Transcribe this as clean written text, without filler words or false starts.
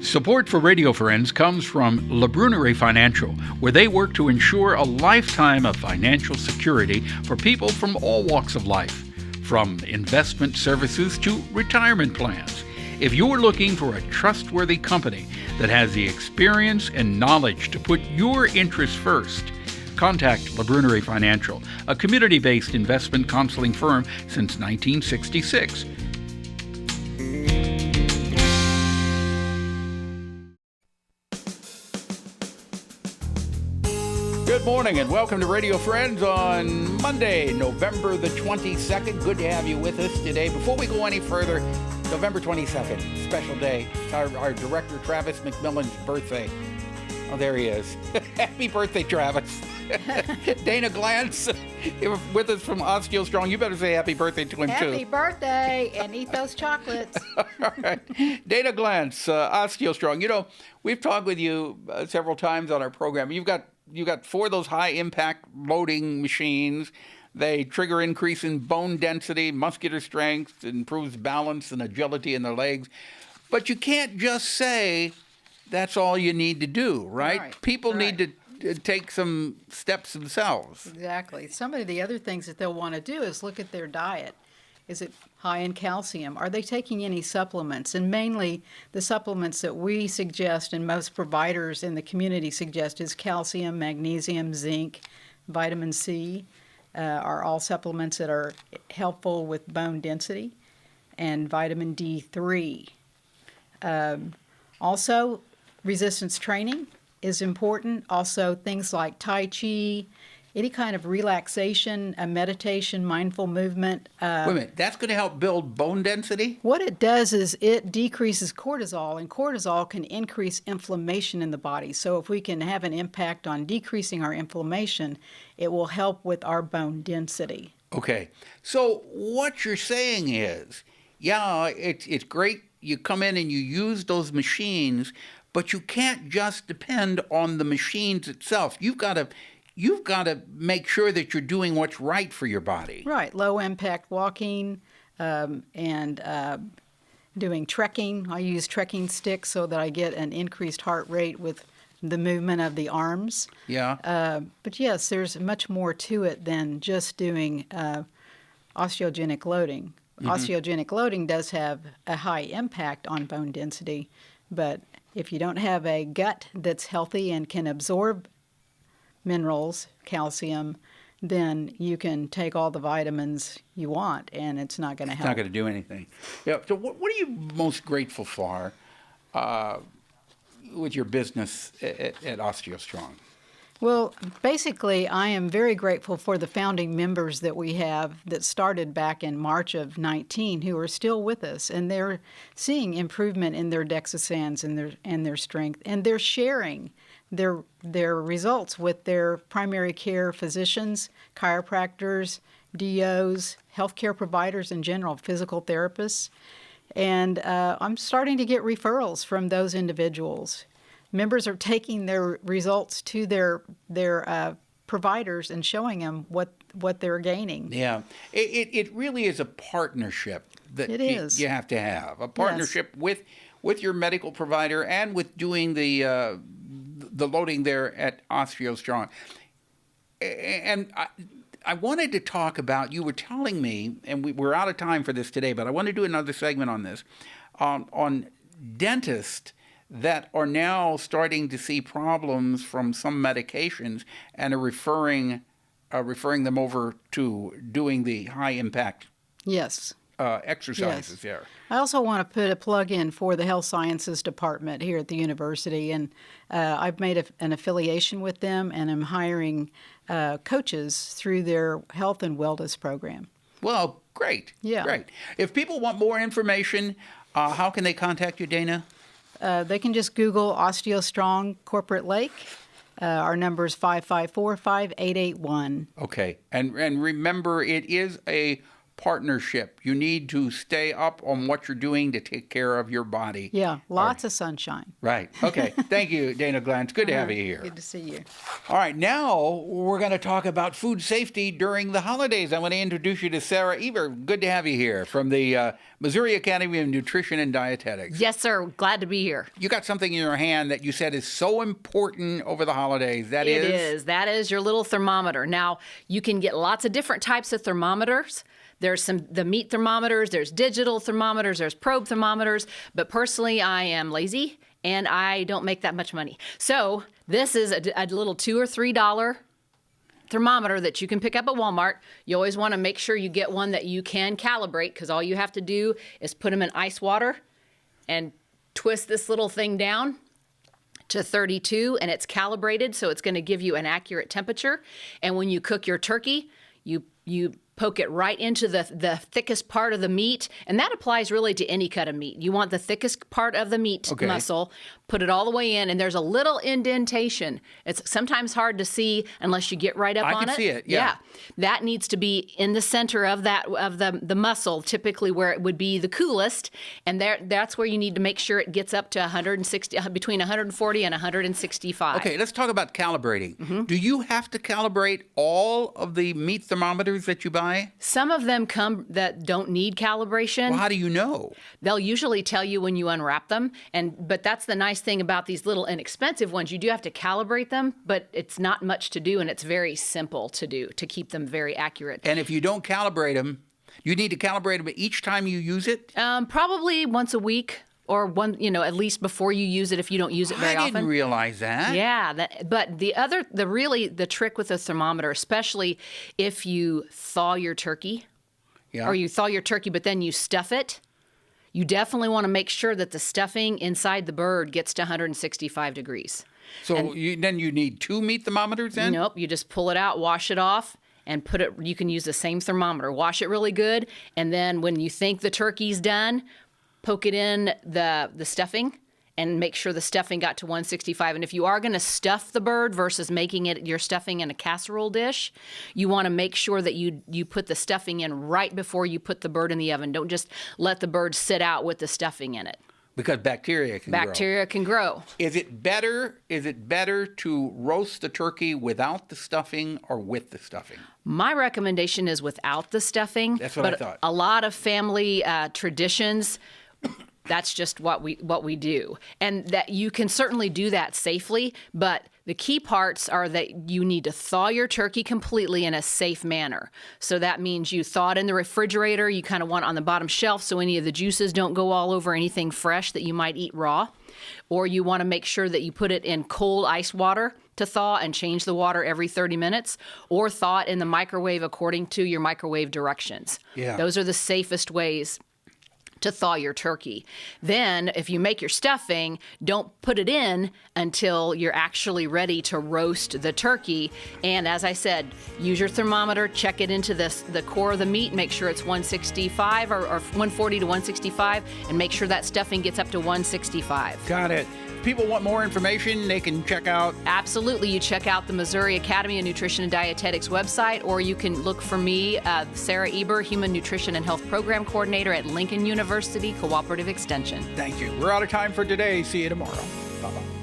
Support for Radio Friends comes from La Brunerie Financial, where they work to ensure a lifetime of financial security for people from all walks of life, from investment services to retirement plans. If you're looking for a trustworthy company that has the experience and knowledge to put your interests first, contact La Brunerie Financial, a community-based investment counseling firm since 1966. Good morning and welcome to Radio Friends on Monday, November the 22nd. Good to have you with us today. Before we go any further, November 22nd, special day. It's our director, Travis McMillan's birthday. Oh, there he is. Happy birthday, Travis. Dayna Glanz with us from OsteoStrong. You better say happy birthday to him, too. Happy birthday and eat those chocolates. All right. Dayna Glanz, OsteoStrong. You know, we've talked with you several times on our program. You've got 4 of those high-impact loading machines. They trigger increase in bone density, muscular strength, improves balance and agility in the legs. But you can't just say that's all you need to do, right? People need to take some steps themselves. Exactly. Some of the other things that they'll want to do is look at their diet. Is it high in calcium? Are they taking any supplements? And mainly the supplements that we suggest and most providers in the community suggest is calcium, magnesium, zinc, vitamin C are all supplements that are helpful with bone density, and vitamin D3. Also, resistance training is important. Also, things like Tai Chi, any kind of relaxation, meditation, mindful movement. Wait a minute, that's going to help build bone density? What it does is it decreases cortisol, and cortisol can increase inflammation in the body. So if we can have an impact on decreasing our inflammation, it will help with our bone density. Okay, so what you're saying is, yeah, it's great you come in and you use those machines, but you can't just depend on the machines itself. You've got to make sure that you're doing what's right for your body. Right, low impact walking and doing trekking. I use trekking sticks so that I get an increased heart rate with the movement of the arms. Yeah. But yes, there's much more to it than just doing osteogenic loading. Mm-hmm. Osteogenic loading does have a high impact on bone density, but if you don't have a gut that's healthy and can absorb minerals, calcium, then you can take all the vitamins you want, and it's not going to help. It's not going to do anything. Yeah. So what are you most grateful for with your business at OsteoStrong? Well, basically, I am very grateful for the founding members that we have that started back in March of 19 who are still with us, and they're seeing improvement in their DEXA and their strength, and they're sharing their results with their primary care physicians, chiropractors, DOs, healthcare providers in general, physical therapists. And I'm starting to get referrals from those individuals. Members are taking their results to their providers and showing them what they're gaining. Yeah, it really is a partnership that you have to have. A partnership with your medical provider and with doing the loading there at OsteoStrong. And I wanted to talk about, you were telling me, and we're out of time for this today, but I want to do another segment on this, on dentists that are now starting to see problems from some medications and are referring them over to doing the high impact exercises there. I also want to put a plug in for the Health Sciences Department here at the university, and I've made an affiliation with them, and I'm hiring coaches through their health and wellness program. Well, great. Yeah. Great. If people want more information, how can they contact you, Dayna? They can just Google OsteoStrong Corporate Lake. Our number is 554-5881. Okay. And remember, it is a partnership. You need to stay up on what you're doing to take care of your body. Yeah, lots of sunshine. Right. Okay. Thank you, Dayna Glanz. Good to have you here. Good to see you. All right. Now we're going to talk about food safety during the holidays. I want to introduce you to Sarah Eber. Good to have you here from the Missouri Academy of Nutrition and Dietetics. Yes, sir. Glad to be here. You got something in your hand that you said is so important over the holidays. That is your little thermometer. Now, you can get lots of different types of thermometers. There's the meat thermometers, there's digital thermometers, there's probe thermometers. But personally, I am lazy and I don't make that much money. So this is a little $2 or $3 thermometer that you can pick up at Walmart. You always want to make sure you get one that you can calibrate, because all you have to do is put them in ice water and twist this little thing down to 32, and it's calibrated, so it's going to give you an accurate temperature. And when you cook your turkey, you poke it right into the thickest part of the meat, and that applies really to any cut of meat. You want the thickest part of the meat muscle, put it all the way in, and there's a little indentation. It's sometimes hard to see unless you get right up on it. I can see it, yeah. That needs to be in the center of the muscle, typically where it would be the coolest, and that's where you need to make sure it gets up to 160, between 140 and 165. Okay, let's talk about calibrating. Mm-hmm. Do you have to calibrate all of the meat thermometers that you buy? Some of them come that don't need calibration. Well, how do you know? They'll usually tell you when you unwrap them, but that's the nice thing about these little inexpensive ones. You do have to calibrate them, but it's not much to do, and it's very simple to do to keep them very accurate. And if you don't calibrate them, you need to calibrate them each time you use it? Probably once a week. Or at least before you use it, if you don't use it very often. I didn't realize that. Yeah, but the trick with a thermometer, especially if you thaw your turkey, or you thaw your turkey but then you stuff it, you definitely want to make sure that the stuffing inside the bird gets to 165 degrees. So then you need 2 meat thermometers then? Nope, you just pull it out, wash it off, and put it. You can use the same thermometer. Wash it really good, and then when you think the turkey's done, poke it in the stuffing and make sure the stuffing got to 165. And if you are going to stuff the bird versus making it your stuffing in a casserole dish, you want to make sure that you put the stuffing in right before you put the bird in the oven. Don't just let the bird sit out with the stuffing in it. Because bacteria can grow. Is it better to roast the turkey without the stuffing or with the stuffing? My recommendation is without the stuffing. That's what I thought. A lot of family traditions, that's just what we do. And that you can certainly do that safely, but the key parts are that you need to thaw your turkey completely in a safe manner. So that means you thaw it in the refrigerator. You kind of want it on the bottom shelf so any of the juices don't go all over anything fresh that you might eat raw. Or you want to make sure that you put it in cold ice water to thaw and change the water every 30 minutes, or thaw it in the microwave according to your microwave directions. Yeah. Those are the safest ways to thaw your turkey. Then, if you make your stuffing, don't put it in until you're actually ready to roast the turkey. And as I said, use your thermometer, check it into the core of the meat, make sure it's 165 or 140 to 165, and make sure that stuffing gets up to 165. Got it. People want more information, they can check out? Absolutely. You check out the Missouri Academy of Nutrition and Dietetics website, or you can look for me, Sarah Eber, Human Nutrition and Health Program Coordinator at Lincoln University Cooperative Extension. Thank you. We're out of time for today. See you tomorrow. Bye-bye.